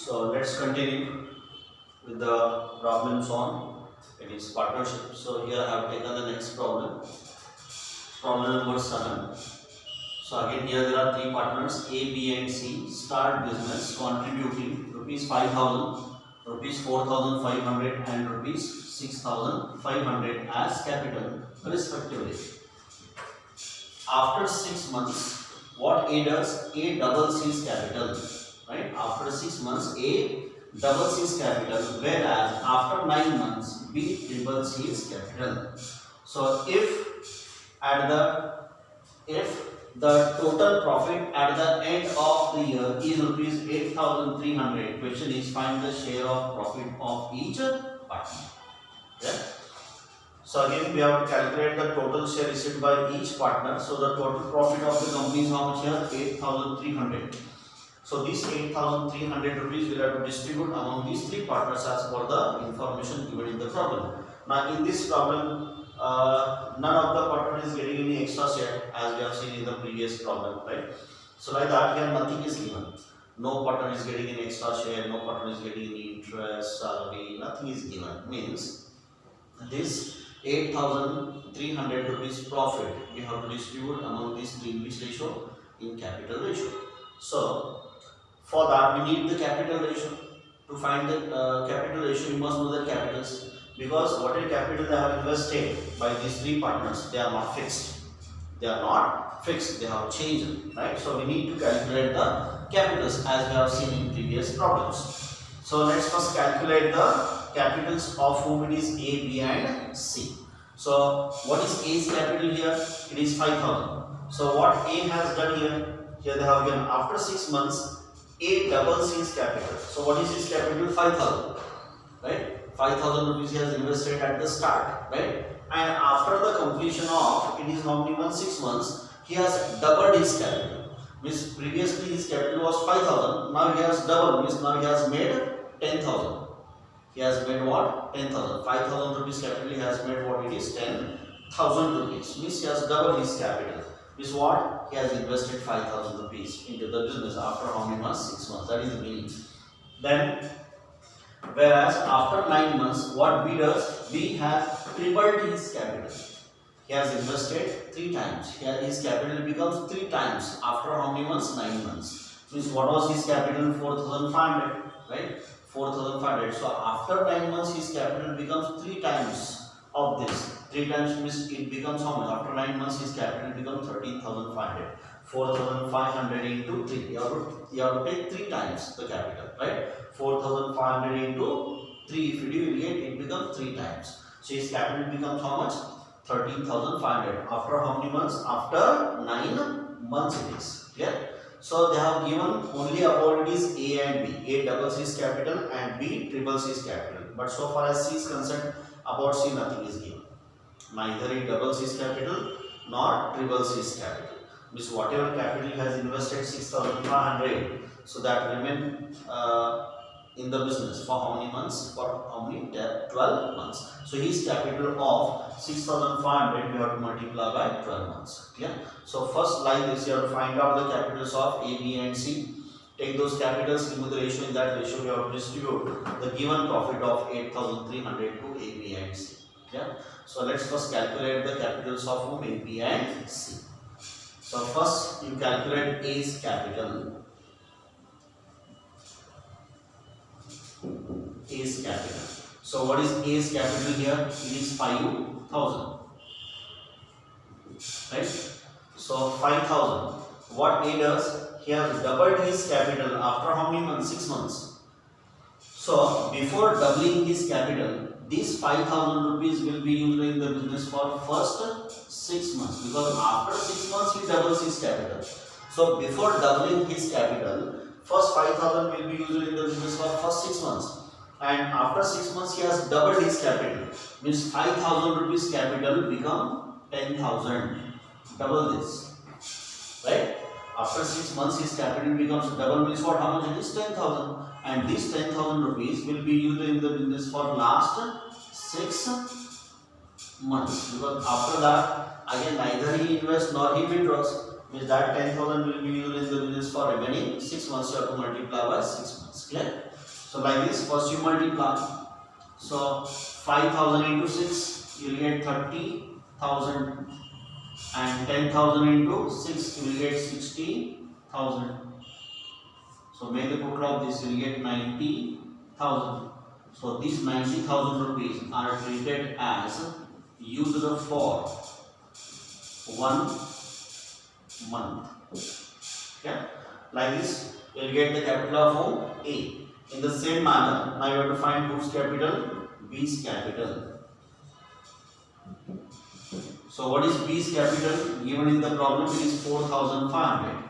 So let's continue with the problems on it is partnership. So here I have taken the next problem, problem number 7. So again here there are three partners A, B and C start business contributing rupees 5,000, rupees 4,500 and rupees 6,500 as capital respectively. After 6 months, what A does? A doubles his capital, right? After 6 months, A doubles his capital, whereas after 9 months, B triples his capital. So if the total profit at the end of the year is rupees 8,300, question is find the share of profit of each partner. Yeah? So again we have to calculate the total share received by each partner. So the total profit of the company is how much here? 8,300. So this 8,300 rupees will have to distribute among these three partners as per the information given in the problem. Now in this problem, none of the partner is getting any extra share as we have seen in the previous problem, right? So like that here nothing is given. No partner is getting any extra share, no partner is getting any interest, salary, nothing is given. Means this 8,300 rupees profit we have to distribute among these three in which ratio? In capital ratio. So for that we need the capital ratio. To find the capital ratio, you must know the capitals, because whatever capital they have invested by these three partners, they are not fixed. They are not fixed, they have changed, right? So we need to calculate the capitals as we have seen in previous problems. So let's first calculate the capitals of whom it is A, B and C. So what is A's capital here? It is 5,000. So what A has done here? Here they have given after 6 months A doubles his capital. So what is his capital? 5,000, right? 5,000 rupees he has invested at the start, right? And after the completion of, it is how many months? 6 months, he has doubled his capital. Means previously his capital was 5,000, now he has doubled, means now he has made 10,000. He has made what? 10,000. 5,000 rupees capital, he has made what it is? 10,000 rupees. Means he has doubled his capital. Means what? He has invested 5,000 rupees into the business after how many months? 6 months. That is the meaning. Then, whereas after 9 months, what B does? B has tripled his capital. He has invested 3 times. Here his capital becomes 3 times after how many months? 9 months. Means what was his capital? 4,500, right? 4,500. So after 9 months, his capital becomes 3 times of this. 3 times means it becomes how much? After 9 months, his capital becomes 13,500. 4,500 into 3. You have to take 3 times the capital, right? 4,500 into 3. If you deviate, it becomes 3 times. So his capital becomes how much? 13,500. After how many months? After 9 months it is. Yeah. So they have given only about it is A and B. A doubles his capital and B triples his capital. But so far as C is concerned, about C nothing is given. Neither he doubles his capital nor triples his capital. Means whatever capital he has invested 6,500, so that remain in the business for how many months? For how many? 12 months. So his capital of 6,500 we have to multiply by 12 months. Yeah. So first like this you have to find out the capitals of A, B and C. Take those capitals, remove the ratio. In that ratio we have to distribute the given profit of 8,300 to A, B and C. Yeah. So let's first calculate the capitals of whom? A, B and C. So first you calculate A's capital. A's capital. So what is A's capital here? It is 5,000. Right? So 5,000. What A does? He has doubled his capital after how many months? 6 months. So before doubling his capital, these 5,000 rupees will be used in the business for first 6 months, because after 6 months he doubles his capital. So before doubling his capital, first 5,000 will be used in the business for first 6 months. And after 6 months he has doubled his capital. Means 5,000 rupees capital become 10,000. Double this. Right? After 6 months his capital becomes double, means what? How much it is? 10,000. And these 10,000 rupees will be used in the business for last 6 months. Because after that, again neither he invests nor he withdraws. Means that 10,000 will be used in the business for remaining 6 months. You have to multiply by 6 months. Clear? So like this, first you multiply. So 5,000 into 6, you will get 30,000, and 10,000 into 6, you will get 60,000. So make the total of this, you will get 90,000. So these 90,000 rupees are treated as used for 1 month. Okay? Like this, you will get the capital of whom? A. In the same manner, now you have to find whose capital? B's capital. So what is B's capital? Given in the problem, it is 4,500.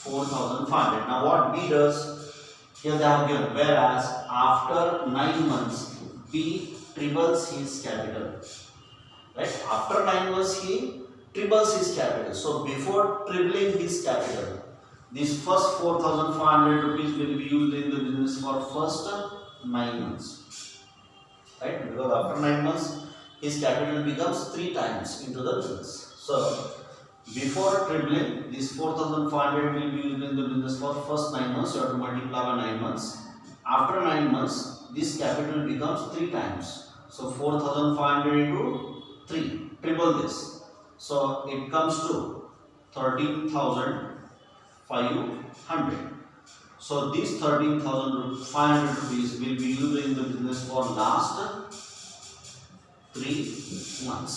4,500. Now what B does? Here they have given. Whereas after 9 months, B triples his capital. Right? After 9 months, he triples his capital. So before tripling his capital, this first 4,500 rupees will be used in the business for first 9 months. Right? Because after 9 months, his capital becomes 3 times into the business. So before tripling, this 4,500 will be used in the business for first 9 months. You have to multiply by 9 months. After 9 months, this capital becomes 3 times. So 4,500 into 3, triple this. So it comes to 13,500. So these 13,500 rupees will be used in the business for last 3 months.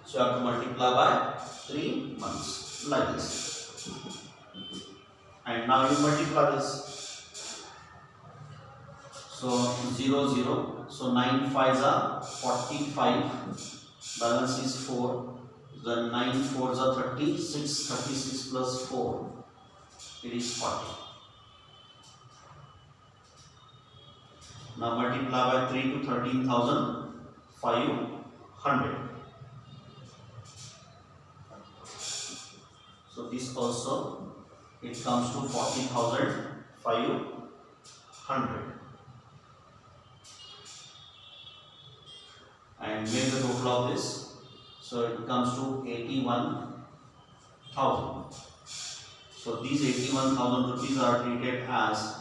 So you have to multiply by 3 months like this. And now you multiply this. So 0, 0. So 9 5s are 45. Balance is 4. Then 9 4s are 36. 36 plus 4. It is 40. Now multiply by 3 to 13,500. So this also, it comes to 40,500. And make the total of this. So it comes to 81,000. So these 81,000 rupees are treated as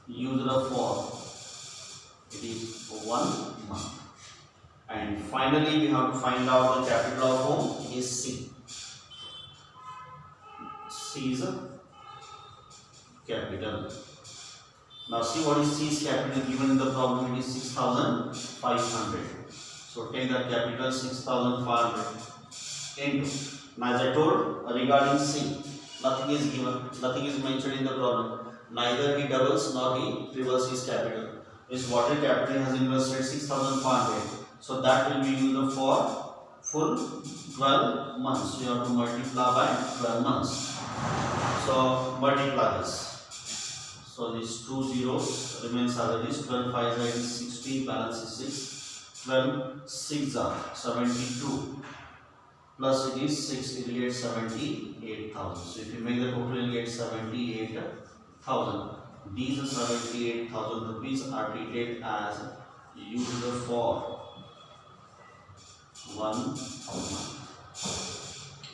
used for, it is 1 month. And finally we have to find out the capital of whom? Is C. C is a capital. Now see what is C's capital given in the problem. It is 6,500. So take that capital 6,500 into. Now as I told regarding C, nothing is given, nothing is mentioned in the problem. Neither he doubles nor he triples his capital. His water capital has invested 6,500. So that will be used for full 12 months. You have to multiply by 12 months. So multiply this. So these 2 zeros remains as it is. 12 5 is 60, balance is 6. 12 6 are 72. Plus it is 6, it will get 78,000. So if you make the total, you will get 78,000. These 78,000 rupees are treated as used for 1 month.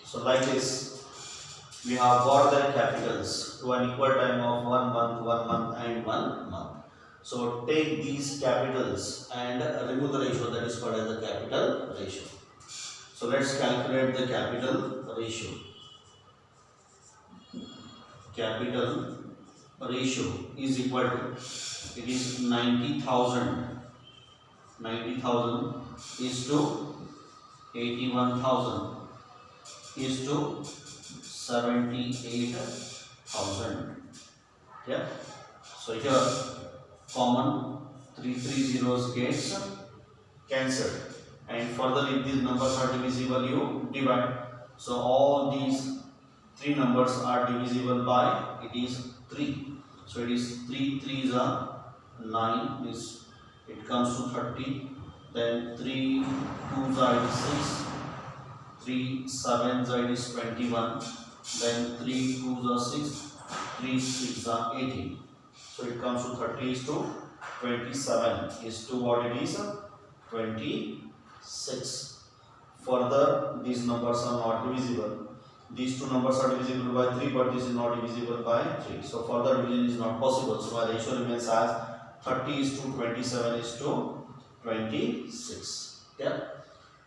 So like this, we have got their capitals to an equal time of 1 month, 1 month and 1 month. So take these capitals and remove the ratio, that is called as the capital ratio. So let's calculate the capital ratio. Capital ratio is equal to, it is 90,000. 90,000 is to 81,000 is to 78,000. Yeah. So here common 3 zeros gets cancelled, and further if these numbers are divisible, you divide. So all these 3 numbers are divisible by, it is 3. So it is 3 3s are 9, is it comes to 30. Then 3 2s are 6. 3 7s are 21. Then 3 2s are 6. 3 6 are 18. So it comes to 30 is to 27 is to what it is? 26. Further these numbers are not divisible. These two numbers are divisible by 3, but this is not divisible by 3. So further division is not possible. So my ratio remains as 30 is to 27 is to 26. Yeah.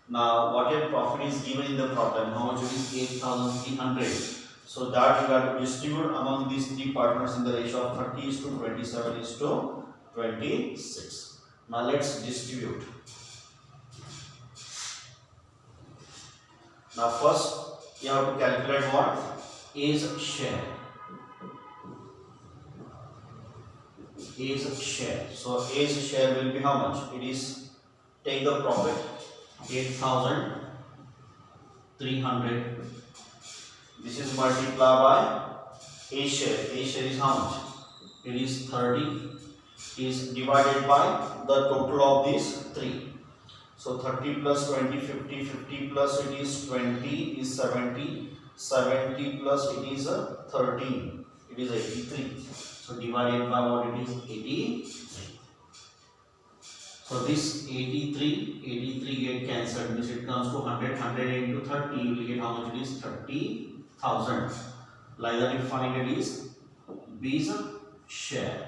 Now whatever profit is given in the problem, how much it is 8,300. So that we got to distribute among these three partners in the ratio of 30 is to 27 is to 26. Now let's distribute. Now first you have to calculate what is share. Is share. So A's share will be how much? It is, take the profit 8,300. This is multiplied by A share. A share is how much? It is 30. Is divided by the total of these 3. So 30 plus 20, 50, 50 plus it is 20 is 70, 70 plus it is 13, it is 83. So divided by what it is 83. So this 83 get cancelled, means it comes to 100, 100 into 30, you will get how much it is 30,000. Like that you find it is B's share.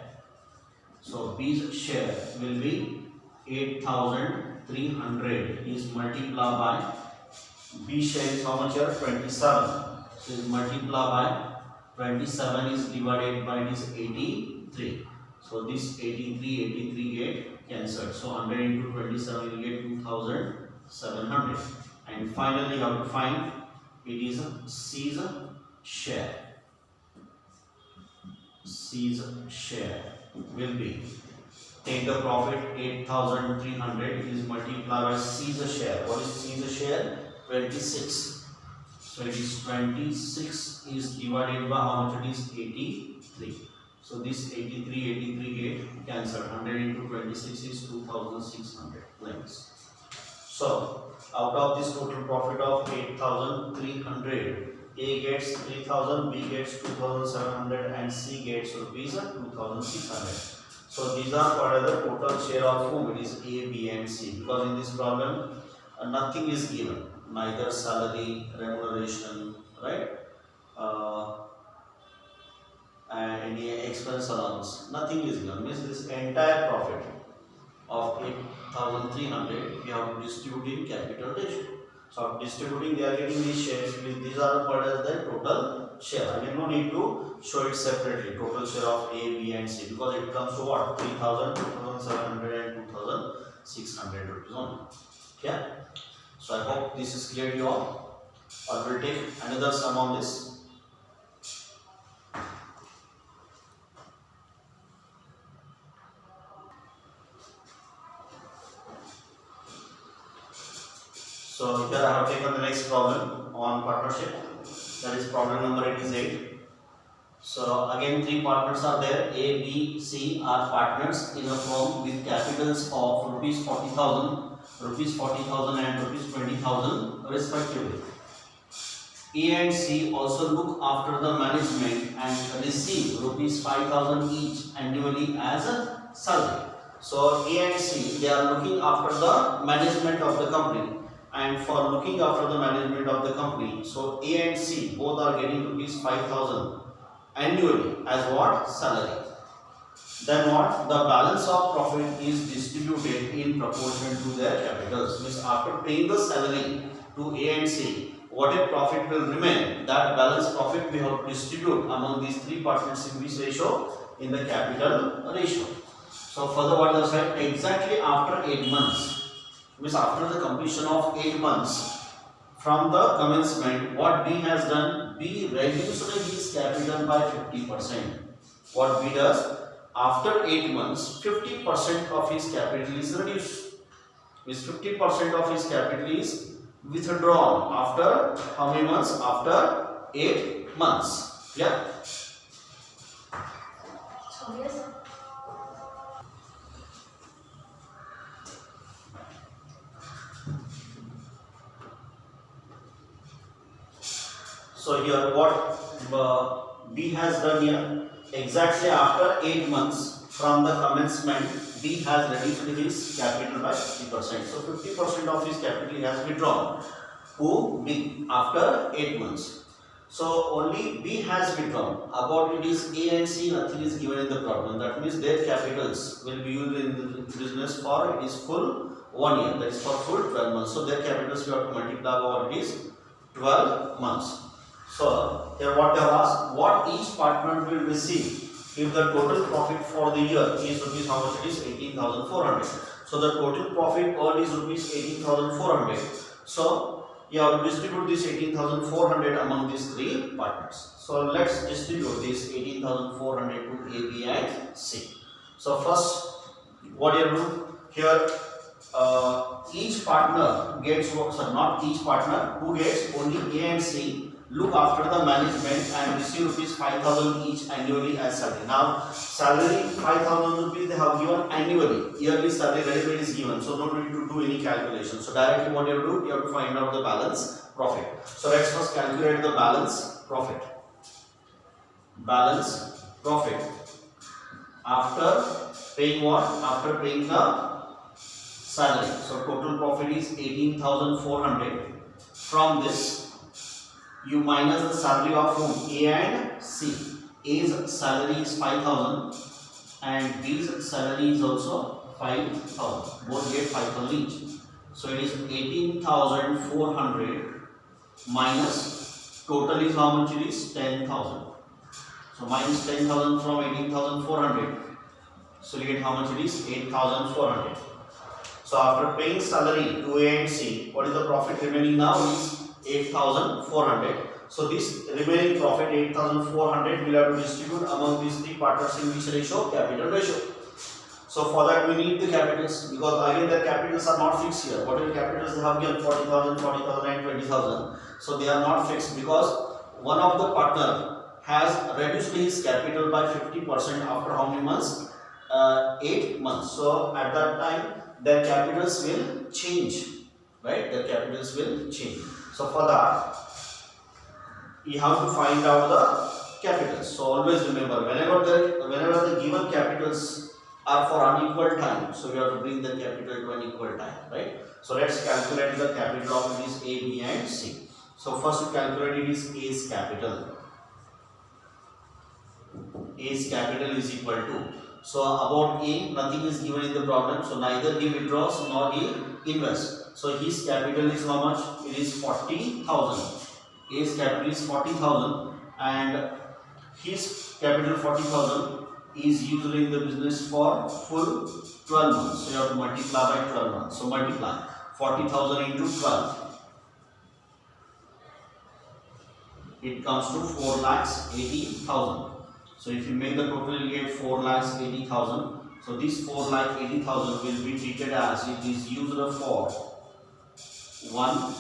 So B's share will be 8,300 is multiplied by B share is how much here? 27. So is multiplied by 27 is divided by this 83. So this 83 get cancelled. So 100 into 27 will get 2,700. And finally you have to find it is C's share. C's share will be, take the profit 8,300 is multiplied by C's share. What is C's share? 26. So it is 26 is divided by how much it is 83. So this 83 get cancelled. 100 into 26 is 2,600 lengths. So out of this total profit of 8,300, A gets 3,000, B gets 2,700 and C gets rupees 2,600. So these are what are the total share of whom? It is A, B and C. Because in this problem nothing is given, neither salary, remuneration, right, and any expense allowance, nothing is given. Means this entire profit of 8,300 we have to distribute in capital ratio. So distributing, they are getting these shares. These are called as the total share. I mean, no need to show it separately. Total share of A, B, and C, because it comes to what? 3,000, 2,700, and 2,600 rupees only. Yeah. So I hope this is clear to you all. I will take another sum on this. So here I have taken the next problem on partnership, that is problem number 88. So again three partners are there, A, B, C are partners in a firm with capitals of rupees 40,000, rupees 40,000 and rupees 20,000 respectively. A and C also look after the management and receive rupees 5,000 each annually as a salary. So A and C, they are looking after the management of the company. And for looking after the management of the company, so A and C both are getting rupees 5,000 annually as what? Salary. Then what? The balance of profit is distributed in proportion to their capitals. Means after paying the salary to A and C, whatever profit will remain, that balance profit we have to distribute among these three partners in which ratio? In the capital ratio. So further what they said, exactly after 8 months, means after the completion of 8 months from the commencement, what B has done? B reduced his capital by 50%. What B does? After 8 months, 50% of his capital is reduced. Means 50% of his capital is withdrawn after how many months? After 8 months. Yeah. So yes. So here what B has done here, exactly after 8 months from the commencement, B has reduced his capital by 50%. So 50% of his capital he has withdrawn. Who? B, after 8 months. So only B has withdrawn. About it is A and C, nothing is given in the problem. That means their capitals will be used in the business for it is full 1 year. That is for full 12 months. So their capitals we have to multiply over it is 12 months. So here what they have asked, what each partner will receive if the total profit for the year is rupees, how much it is? 18,400. So the total profit earned is rupees 18,400. So you have to distribute this 18,400 among these three partners. So let's distribute this 18,400 to A, B and C. So first, what you do here, each partner gets, so not each partner, who gets only A and C, look after the management and receive rupees 5,000 each annually as salary. Now salary 5,000 rupees they have given annually, yearly salary ready-made is given, so no need to do any calculation. So directly what you have to do, you have to find out the balance profit. So let's first calculate the balance profit. Balance profit after paying what? After paying the salary. So total profit is 18,400. From this you minus the salary of whom? A and C. A's salary is 5,000 and B's salary is also 5,000. Both get 5,000 each. So it is 18,400 minus total is how much it is? 10,000. So minus 10,000 from 18,400. So you get how much it is? 8,400. So after paying salary to A and C, what is the profit remaining now is 8,400. So this remaining profit 8,400 will have to distribute among these three partners in which ratio? Capital ratio. So for that we need the capitals, because again their capitals are not fixed here. Whatever capitals they have given 40,000, 40,000 and 20,000. So they are not fixed because one of the partner has reduced his capital by 50% after how many months? 8 months. So at that time their capitals will change, right? Their capitals will change. So for that, you have to find out the capitals. So always remember, whenever the given capitals are for unequal time, so we have to bring the capital to an equal time, right? So let's calculate the capital of these A, B and C. So first to calculate it is A's capital. A's capital is equal to, so about A, nothing is given in the problem, so neither he withdraws nor he invests. So his capital is how much? It is 40,000. A's capital is 40,000 and his capital 40,000 is used in the business for full 12 months. So you have to multiply by 12 months. So multiply 40,000 into 12. It comes to 4,80,000. So if you make the total, you get 4,80,000. So this 4,80,000 will be treated as it is used for 1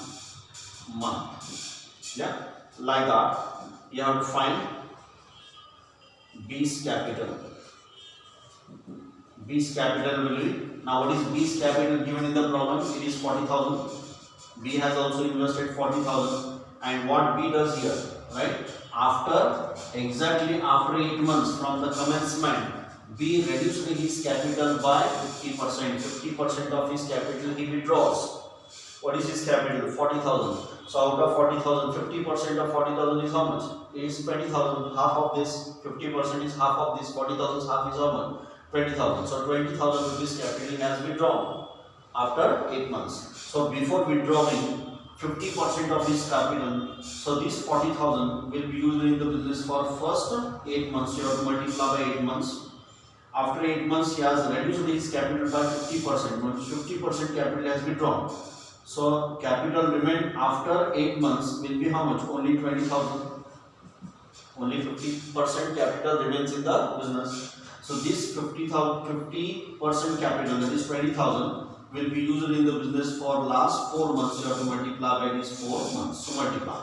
month. Yeah, like that. You have to find B's capital. B's capital will be, now what is B's capital given in the problem? It is 40,000. B has also invested 40,000. And what B does here, right? Exactly after 8 months from the commencement, B reduced his capital by 50%. 50% of his capital he withdraws. What is his capital? 40,000. So out of 40,000, 50% of 40,000 is how much? It is 20,000. Half of this, 50% is half of this. 40,000 is half is how much? 20,000. So 20,000 rupees capital has withdrawn after 8 months. So before withdrawing 50% of his capital, so this 40,000 will be used in the business for first 8 months. You have to multiply by 8 months. After 8 months, he has reduced his capital by 50%. 50% capital has withdrawn. So capital remained after 8 months will be how much? Only 20,000. Only 50% capital remains in the business. So this 50% capital, that is 20,000, will be used in the business for last 4 months. You have to multiply by these 4 months. So multiply.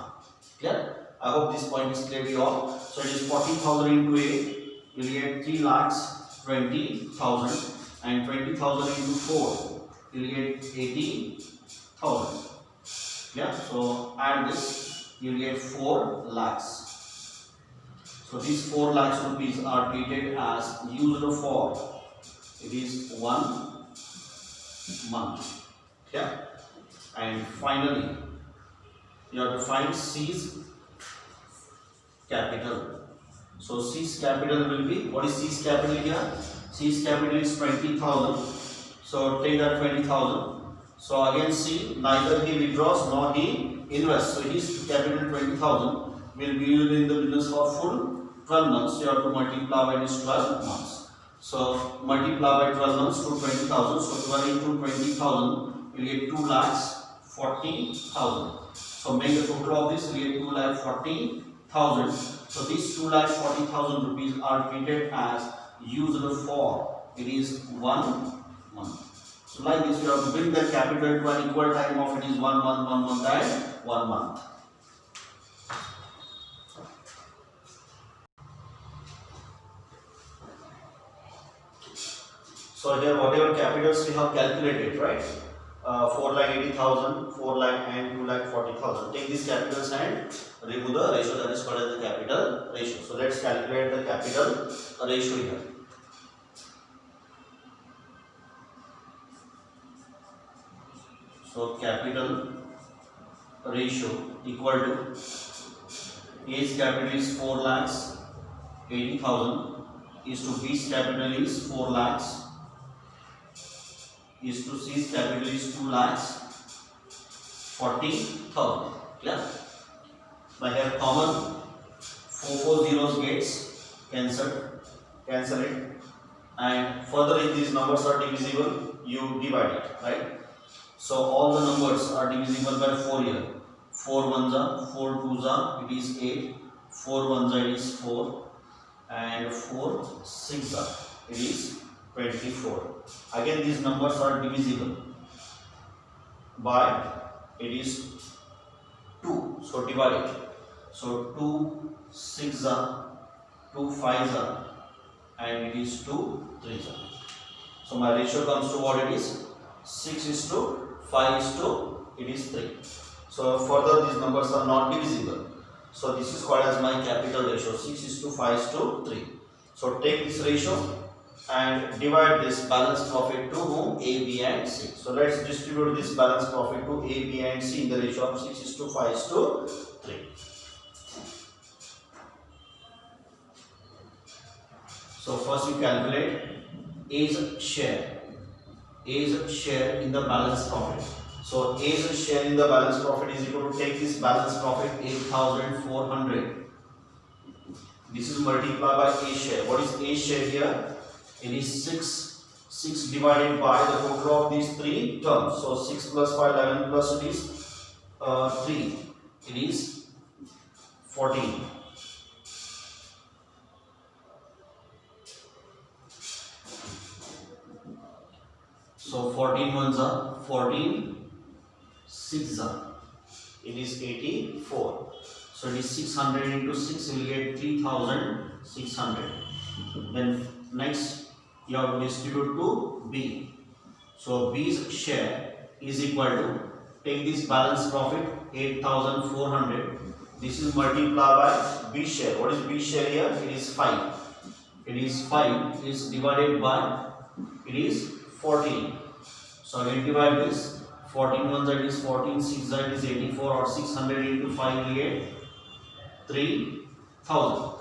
Clear? I hope this point is clear to you all. So it is 40,000 into 8. You will get 3,20,000 and 20,000 into 4. You will get 80,000. Yeah. So add this. You will get 4 lakhs. So these 4 lakhs rupees are treated as used for. It is 1 month. Yeah. And finally, you have to find C's capital. So C's capital will be, what is C's capital here? C's capital is 20,000. So take that 20,000. So again C, neither he withdraws nor he invests. So his capital 20,000 will be used in the business for full 12 months. You have to multiply by this 12 months. So multiply by 12 months to 20,000. So 12 into 20,000 will get 2,40,000. So make the total of this, we get 2,40,000. So these 2,40,000 rupees are treated as used for, it is 1 month. So like this, you have to bring the capital to an equal time of, it is 1 month, 1 month and 1 month. So here whatever capitals we have calculated, right? 4,80,000, 4 lakh and 2,40,000. Take these capitals and remove the ratio, that is called as the capital ratio. So let's calculate the capital ratio here. So capital ratio equal to A's capital is 4,80,000 is to B's capital is 4 lakhs is to C's capital is 2,40,000. Clear? Now here common 4 zeros gets cancel it, and further if these numbers are divisible, you divide it, right? So all the numbers are divisible by 4 here. 4 ones are, 4 twos are, it is 8, 4 ones are, it is 4, and 4 six are, it is 24. Again these numbers are divisible by, it is 2, so divide it. So 2 6 are, 2 5 are, and it is 2 3 are. So my ratio comes to what it is, 6:5, it is 3. So further these numbers are not divisible. So this is called as my capital ratio, 6:5:3. So take this ratio and divide this balance profit to whom? A, B and C. So let's distribute this balance profit to A, B and C in the ratio of 6:5:3. So first you calculate A's share in the balance profit. So A's share in the balance profit is equal to, take this balance profit 8,400. This is multiplied by A share. What is A share here? It is 6 divided by the total of these 3 terms. So 6 plus 5, 11 plus it is 3. It is 14. So 14 ones are, 14 6 are, it is 84. So it is 600 into 6, we will get 3,600. Then next you have to distribute to B. So B's share is equal to, take this balance profit 8,400. This is multiplied by B share. What is B share here? It is 5. It is 5 is divided by, it is 14. So again divide this, 14 ones that is 14, 6 that is 84, or 600 into 5 we get 3,000.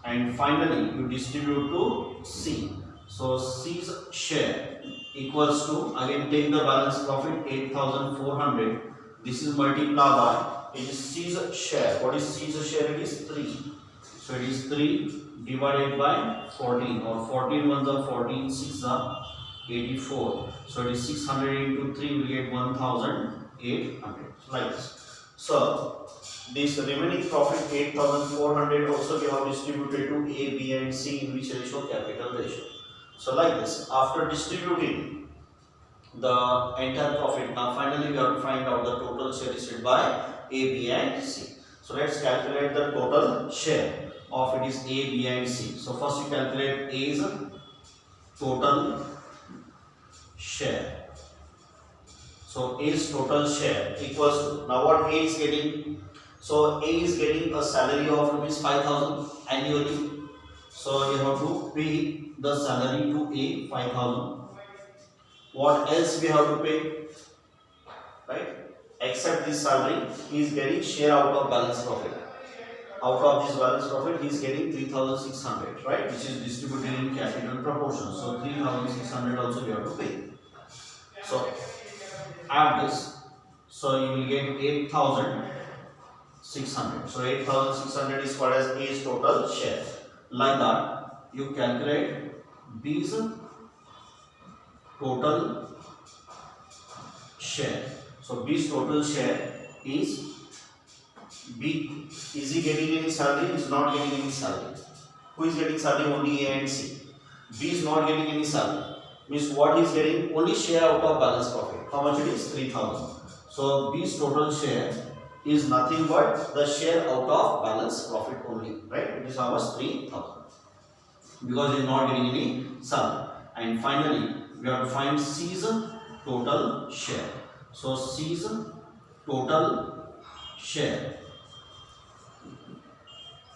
And finally you distribute to C. So C's share equals to, again take the balance profit 8,400. This is multiplied by, it is C's share. What is C's share? It is 3. So it is 3 divided by 14, or 14 ones are 14, 6 are 84. So it is 600 into 3 will get 1,800. Like this. So this remaining profit 8,400 also we have distributed to A, B and C in which ratio? Capital ratio. So like this, after distributing the entire profit, now finally we have to find out the total share received by A, B and C. So let's calculate the total share of, it is A, B and C. So first you calculate A's total share. So A's total share equals to, now what A is getting? So A is getting a salary of rupees 5,000 annually. So you have to pay the salary to A 5,000. What else we have to pay? Right? Except this salary, he is getting share out of balance profit. out of this balance profit he is getting 3600, right, which is distributed in capital proportion. So 3600 also we have to pay. So add this. So you will get 8600. So 8600 is called as A's total share. Like that, you calculate B's total share. So B's total share is B. Is he getting any salary? He is not getting any salary. Who is getting salary? Only A and C. B is not getting any salary. Means what he is getting? Only share out of balance profit. How much it is? 3000. So B's total share is nothing but the share out of balance profit only, right? It is how much? 3000. Because he is not getting any salary. And finally, we have to find C's total share. So C's total share.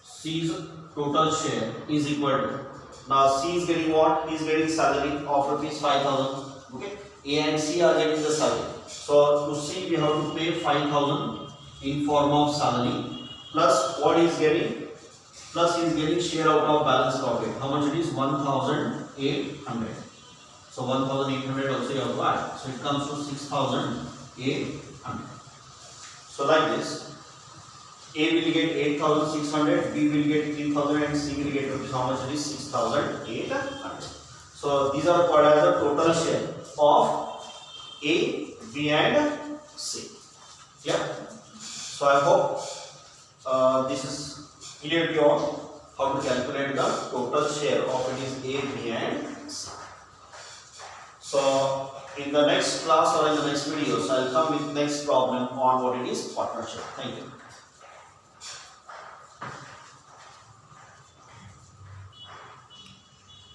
C's total share is equal to, now C is getting what? He is getting salary of rupees 5000. Okay. A and C are getting the salary. So to C we have to pay 5000 in form of salary plus what he is getting? Plus he is getting share out of balance profit. How much it is? 1800. So 1800 also you have to add. So it comes to 6800. So like this, A will get 8600, B will get 3000 and C will get how much it is? 6800. So these are called as the total share of A, B and C. Yeah. So I hope this is clear to you all how to calculate the total share of it is A, B and C. So in the next class or in the next videos, I will come with next problem on what it is partnership. Thank you.